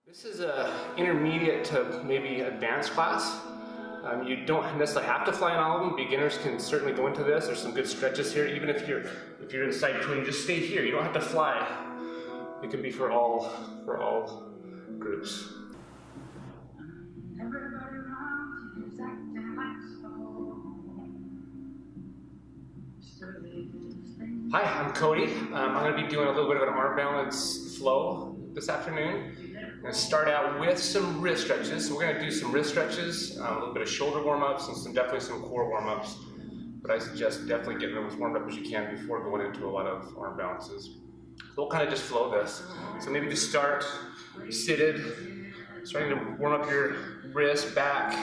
This is a intermediate to maybe advanced class. You don't necessarily have to fly on all of them. Beginners can certainly go into this. There's some good stretches here. Even if you're in side crew, you just stay here. You don't have to fly. It can be for all groups. Hi, I'm Cody. I'm going to be doing a little bit of an arm balance flow this afternoon. I'm going to start out with some wrist stretches. So we're going to do some wrist stretches, a little bit of shoulder warm-ups, and definitely some core warm-ups. But I suggest definitely getting them as warmed up as you can before going into a lot of arm balances. So we'll kind of just flow this. So maybe just start seated, starting to warm up your wrist back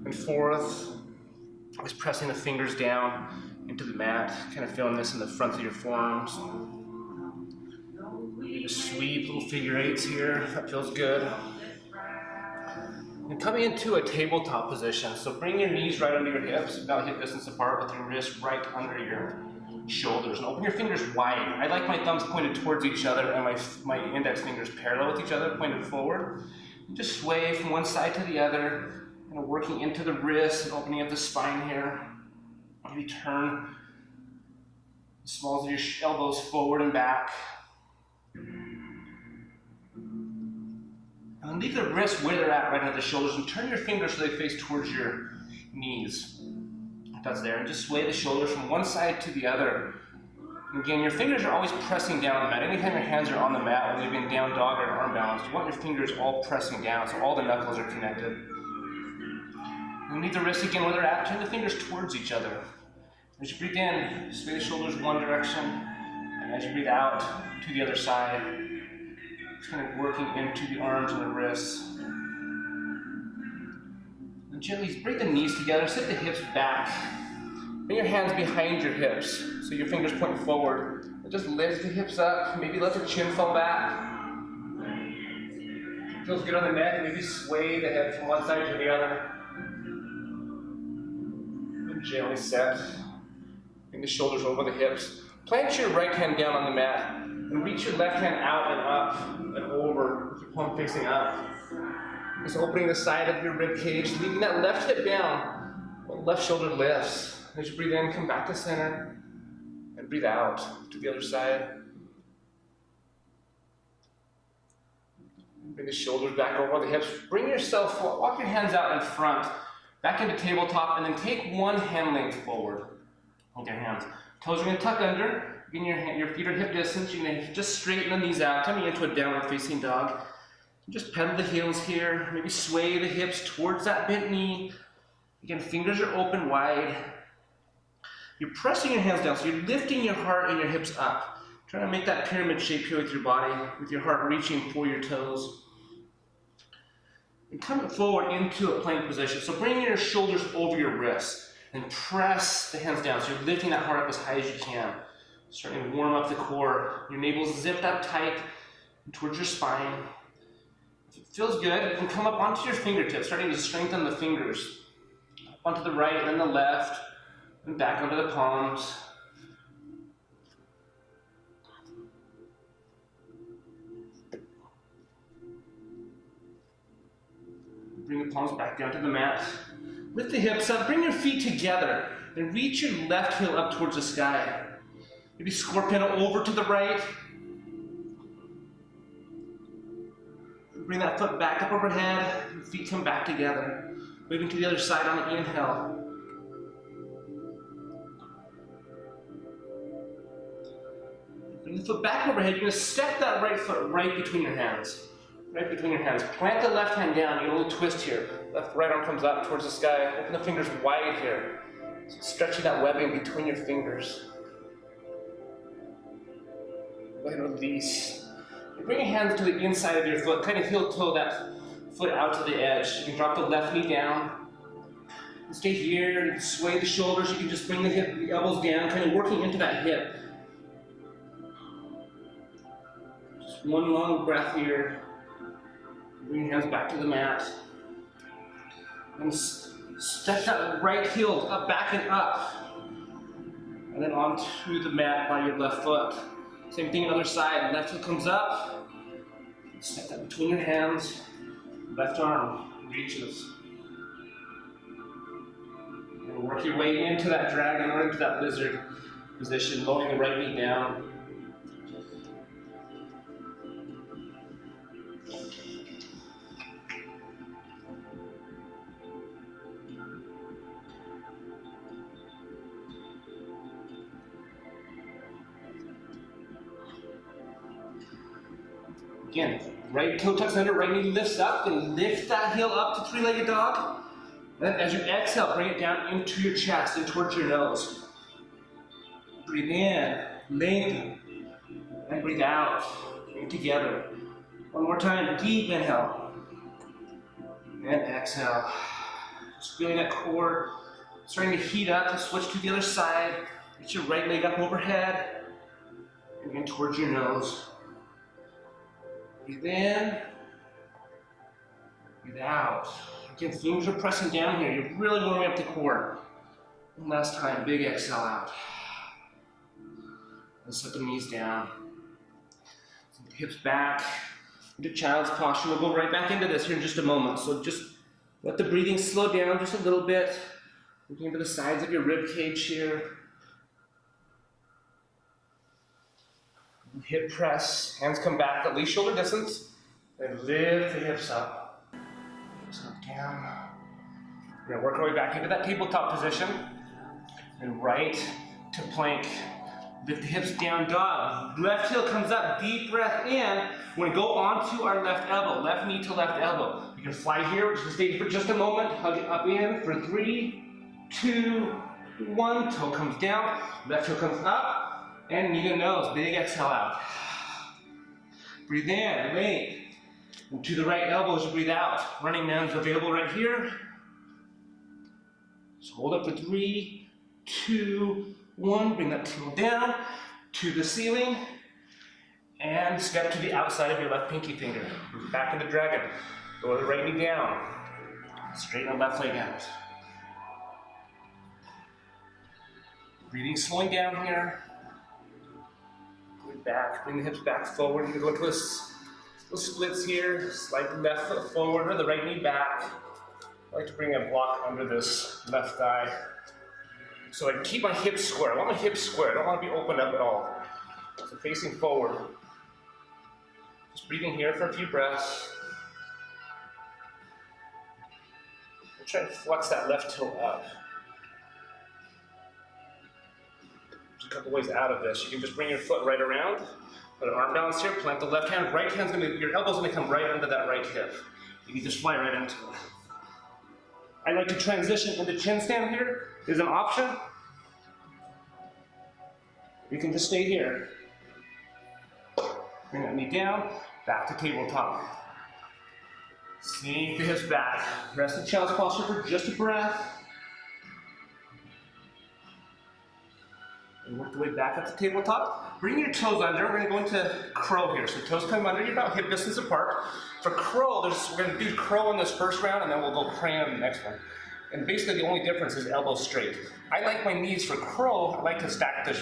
and forth. Always pressing the fingers down into the mat, kind of feeling this in the front of your forearms. Just sweep little figure eights here, that feels good. And coming into a tabletop position, so bring your knees right under your hips, about hip distance apart, with your wrists right under your shoulders, and open your fingers wide. I like my thumbs pointed towards each other and my index fingers parallel with each other, pointed forward. And just sway from one side to the other, kind of working into the wrists and opening up the spine here. Maybe turn the smalls of your elbows forward and back. And leave the wrists where they're at, right under the shoulders, and turn your fingers so they face towards your knees. If that's there, and just sway the shoulders from one side to the other. And again, your fingers are always pressing down on the mat. Anytime your hands are on the mat, whether you've been down dog or arm balance, you want your fingers all pressing down so all the knuckles are connected. And leave the wrists again where they're at, turn the fingers towards each other. As you breathe in, sway the shoulders one direction, and as you breathe out, to the other side. Just kind of working into the arms and the wrists. And gently bring the knees together, sit the hips back. Bring your hands behind your hips, so your fingers point forward. And just lift the hips up, maybe let the chin fall back. Feels good on the neck, maybe sway the head from one side to the other. And gently set. Bring the shoulders over the hips. Plant your right hand down on the mat and reach your left hand out and up and over with your palm facing up. Just opening the side of your rib cage, leaving that left hip down while the left shoulder lifts. As you breathe in, come back to center and breathe out to the other side. Bring the shoulders back over the hips. Bring yourself, walk your hands out in front, back into tabletop, and then take one hand length forward. Hold your hands. Toes are going to tuck under. Again, your feet are hip distance. You're going to just straighten the knees out, coming into a downward facing dog. Just pedal the heels here. Maybe sway the hips towards that bent knee. Again, fingers are open wide. You're pressing your hands down, so you're lifting your heart and your hips up. Trying to make that pyramid shape here with your body, with your heart reaching for your toes. And coming forward into a plank position. So bring your shoulders over your wrists. And press the hands down, so you're lifting that heart up as high as you can. Starting to warm up the core. Your navel's zipped up tight towards your spine. If it feels good, you can come up onto your fingertips, starting to strengthen the fingers. Up onto the right and then the left, and back onto the palms. Bring the palms back down to the mat. Lift the hips up, bring your feet together, and reach your left heel up towards the sky. Maybe scorpion over to the right. Bring that foot back up overhead, your feet come back together. Moving to the other side on the inhale. Bring the foot back overhead, you're going to step that right foot right between your hands. Right between your hands. Plant the left hand down, you get a little twist here. Left, right arm comes up towards the sky. Open the fingers wide here. So stretching that webbing between your fingers. Go ahead and release. And bring your hands to the inside of your foot. Kind of heel toe that foot out to the edge. You can drop the left knee down. And stay here. You can sway the shoulders. You can just bring the elbows down, kind of working into that hip. Just one long breath here. Bring your hands back to the mat. And step that right heel up, back and up. And then onto the mat by your left foot. Same thing other side. Left foot comes up. Step that between your hands. Left arm reaches. And work your way into that dragon or into that lizard position, lowering the right knee down. Again, right toe tucks under, right knee lifts up, and lift that heel up to three-legged dog. Then as you exhale, bring it down into your chest and towards your nose. Breathe in, lengthen, and breathe out. Bring it together. One more time, deep inhale. And exhale. Just feeling that core starting to heat up. And switch to the other side. Get your right leg up overhead. And in towards your nose. Breathe in. Breathe out. Again, fingers are pressing down here. You're really warming up the core. One last time, big exhale out. And set the knees down. Hips back into child's posture. We'll go right back into this here in just a moment. So just let the breathing slow down just a little bit. Looking into the sides of your rib cage here. Hip press, hands come back at least shoulder distance. And lift the hips up. Hips up down. We're going to work our way back into that tabletop position. And right to plank. Lift the hips down, dog. Left heel comes up, deep breath in. We're going to go onto our left elbow, left knee to left elbow. You can fly here, just stay for just a moment. Hug it up in for 3, 2, 1. Toe comes down, left heel comes up. And knee to nose, big exhale out. Breathe in, length. And to the right elbow as you breathe out. Running man's available right here. So hold up for 3, 2, 1. Bring that tail down to the ceiling. And step to the outside of your left pinky finger. Back into dragon. Lower the right knee down. Straighten the left leg out. Breathing slowing down here. Back, bring the hips back forward. You can look at this little splits here. Slide the left foot forward or the right knee back. I like to bring a block under this left thigh. So I can keep my hips square. I want my hips square. I don't want to be opened up at all. So facing forward. Just breathing here for a few breaths. And try to flex that left toe up. A couple ways out of this. You can just bring your foot right around, put an arm balance here, plant the left hand, right hand's gonna, your elbow's gonna come right under that right hip. You can just fly right into it. I like to transition into chin stand here. There's an option. You can just stay here. Bring that knee down, back to tabletop. Sink the hips back. Rest in child's posture for just a breath. And work the way back up to tabletop. Bring your toes under. We're going to go into crow here. So toes come under, you're about hip distance apart. For crow, we're going to do crow in this first round, and then we'll go crane in the next one. And basically the only difference is elbow straight. I like my knees for crow. I like to stack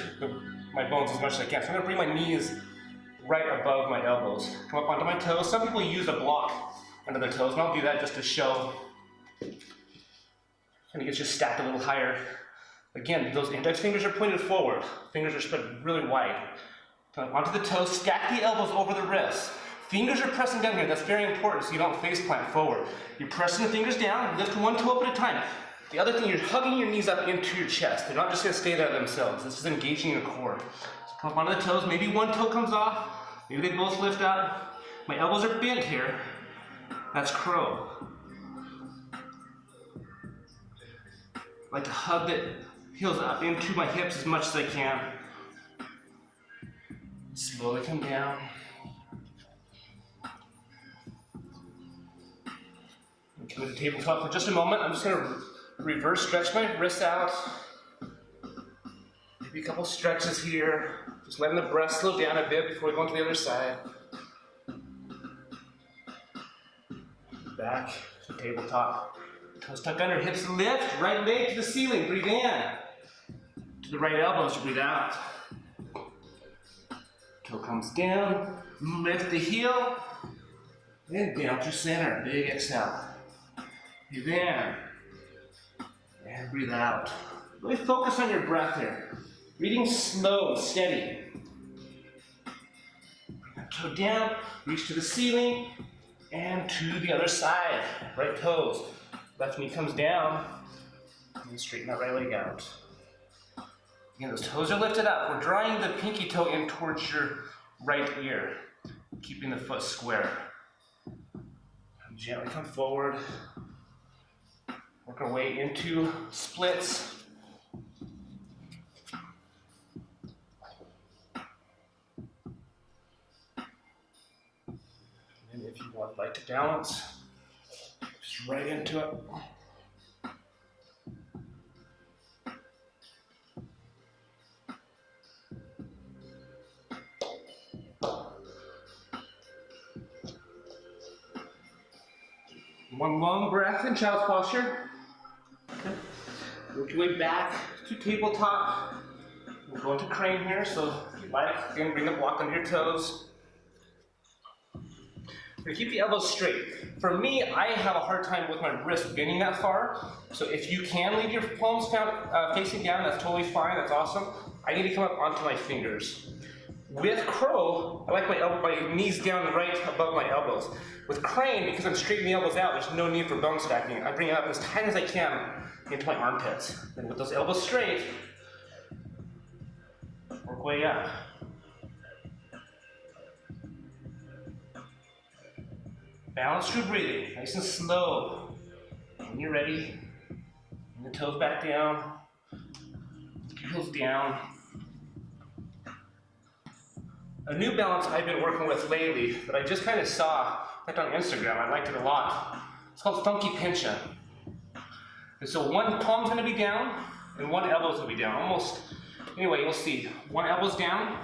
my bones as much as I can. So I'm going to bring my knees right above my elbows. Come up onto my toes. Some people use a block under their toes, and I'll do that just to show. Kind of gets you stacked a little higher. Again, those index fingers are pointed forward. Fingers are spread really wide. Come onto the toes, stack the elbows over the wrists. Fingers are pressing down here. That's very important so you don't face plant forward. You're pressing the fingers down, lift one toe up at a time. The other thing, you're hugging your knees up into your chest. They're not just gonna stay there themselves. This is engaging your core. So come up onto the toes, maybe one toe comes off, maybe they both lift up. My elbows are bent here. That's crow. I like to hug the heels up into my hips as much as I can. Slowly come down. Come to the tabletop for just a moment. I'm just going to reverse stretch my wrists out. Maybe a couple stretches here. Just letting the breath slow down a bit before we go on to the other side. Back to the tabletop. Toes tuck under, hips lift, right leg to the ceiling. Breathe in. To the right elbow as you breathe out. Toe comes down, lift the heel, Then down through center, big exhale. Breathe in, and breathe out. Really focus on your breath here. Breathing slow, steady. Toe down, reach to the ceiling, and to the other side. Right toes. Left knee comes down, and straighten that right leg out. Again, those toes are lifted up. We're drawing the pinky toe in towards your right ear, keeping the foot square. Gently come forward. Work our way into splits. And if you would like to balance, just right into it. One long breath in child's posture. Okay. Work your way back to tabletop. We'll go into crane here, so if you like, again, bring the block under your toes. We're gonna keep the elbows straight. For me, I have a hard time with my wrist bending that far, so if you can leave your palms facing down, that's totally fine, that's awesome. I need to come up onto my fingers. With crow, I like my knees down right above my elbows. With crane, because I'm straightening the elbows out, there's no need for bone stacking. I bring it up as tight as I can into my armpits. And with those elbows straight, work way up. Balance through breathing, nice and slow. When you're ready, bring the toes back down, heels down. A new balance I've been working with lately that I just kind of saw like on Instagram, I liked it a lot. It's called funky pincha. And so one palm's gonna be down and one elbow's gonna be down. Almost, anyway, you'll see. One elbow's down.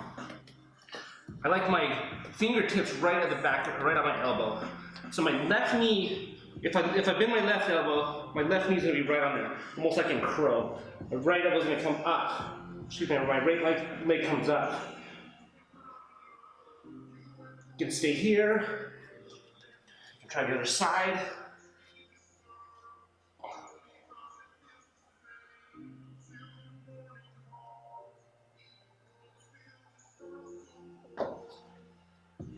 I like my fingertips right at the back, right on my elbow. So my left knee, if I bend my left elbow, my left knee's gonna be right on there, almost like in crow. My right elbow's gonna come up. Excuse me, my right leg comes up. You can stay here. You can try the other side.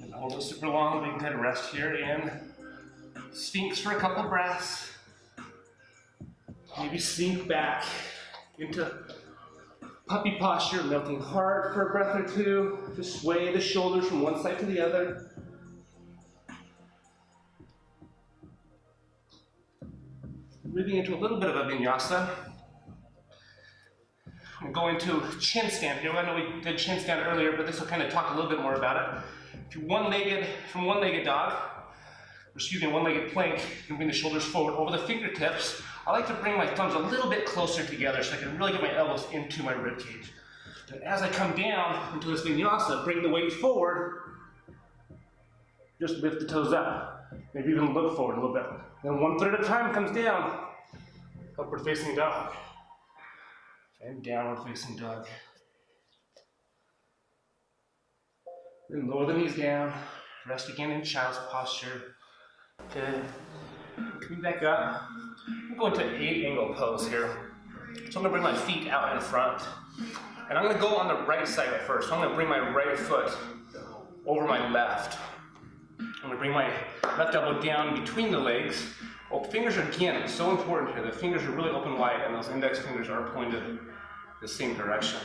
And hold it super long, we can kind of rest here in Sphinx for a couple breaths. Maybe sink back into puppy posture, melting heart for a breath or two. Just sway the shoulders from one side to the other. Moving into a little bit of a vinyasa. I'm going to chin stand here. I know we did chin stand earlier, but this will kind of talk a little bit more about it. If you're one-legged dog, one-legged plank, you can bring the shoulders forward over the fingertips. I like to bring my thumbs a little bit closer together so I can really get my elbows into my rib cage. And as I come down into this vinyasa, bring the weight forward, just lift the toes up. Maybe even look forward a little bit. Then one foot at a time comes down, upward facing dog. And downward facing dog. Then lower the knees down, rest again in child's posture. Okay, coming back up. I'm going to 8-angle pose here. So I'm going to bring my feet out in front. And I'm going to go on the right side at first. So I'm going to bring my right foot over my left. I'm going to bring my left elbow down between the legs. Well, fingers are, again, it's so important here. The fingers are really open wide and those index fingers are pointed the same direction.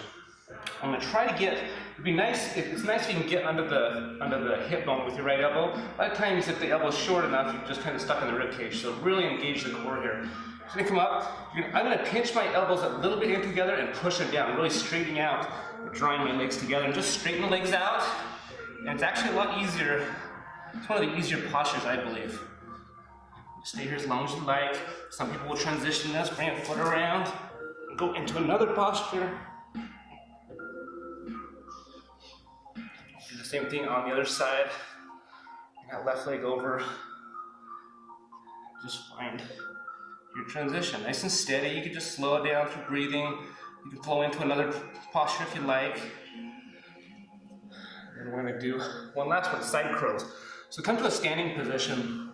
I'm going to try to get, it'd be nice, it's nice if you can get under the hip bone with your right elbow. A lot of times if the elbow's short enough, you're just kind of stuck in the rib cage. So really engage the core here. So going to come up, I'm going to pinch my elbows a little bit in together and push them down, really straightening out, drawing my legs together, and just straighten the legs out. And it's actually a lot easier, it's one of the easier postures, I believe. Stay here as long as you like. Some people will transition this, bring a foot around, and go into another posture. Do the same thing on the other side. Bring that left leg over. Just find your transition. Nice and steady. You can just slow it down through breathing. You can flow into another posture if you like. And we're going to do one last one, side crows. So come to a standing position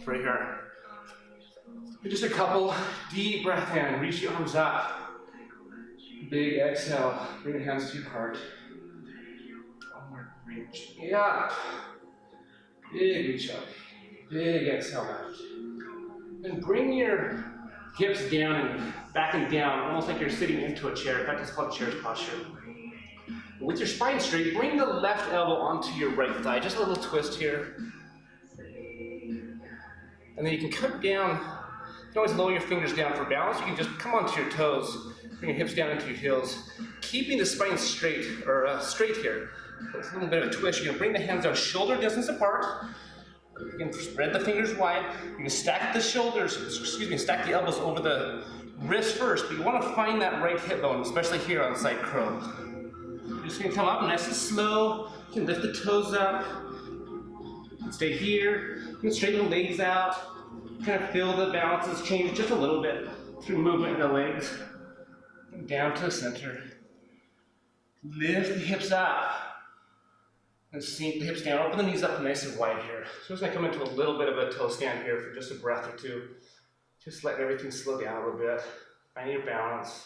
right here. Just a couple deep breath in, reach your arms up. Big exhale, bring your hands to your heart. One more, reach up. Big reach up, big exhale out. And bring your hips down and back and down, almost like you're sitting into a chair. In fact, it's called chair's posture. With your spine straight, bring the left elbow onto your right thigh. Just a little twist here. And then you can come down. You can always lower your fingers down for balance. You can just come onto your toes. Bring your hips down into your heels. Keeping the spine straight, or straight here. It's a little bit of a twist. You can bring the hands down shoulder distance apart. You can spread the fingers wide. You can stack the shoulders, stack the elbows over the wrist first, but you want to find that right hip bone, especially here on side crow. You're just going to come up nice and slow. You can lift the toes up. You can stay here. You can straighten the legs out. Kind of feel the balances change just a little bit through movement in the legs. And down to the center. Lift the hips up. And sink the hips down. Open the knees up nice and wide here. So I'm just going to come into a little bit of a toe stand here for just a breath or two. Just let everything slow down a little bit. Find your balance.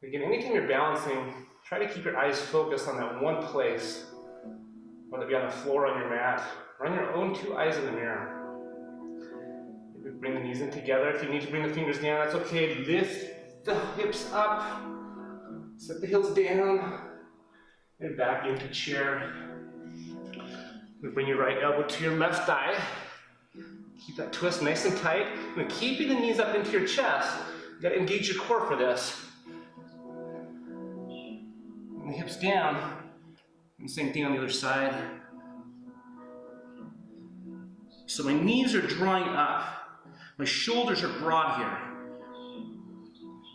Again, anytime you're balancing, try to keep your eyes focused on that one place. Whether it be on the floor or on your mat. Run your own two eyes in the mirror. Maybe bring the knees in together. If you need to bring the fingers down, that's okay. Lift the hips up. Set the heels down. And back into chair. We bring your right elbow to your left thigh. Keep that twist nice and tight. And keeping the knees up into your chest. You gotta engage your core for this. And the hips down. And same thing on the other side. So my knees are drawing up. My shoulders are broad here.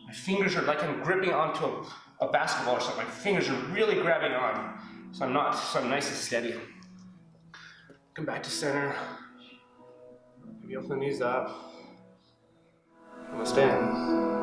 My fingers are like I'm gripping onto a basketball or something. My fingers are really grabbing on. So I'm nice and steady. Come back to center. Maybe open the knees up. I'm gonna stand.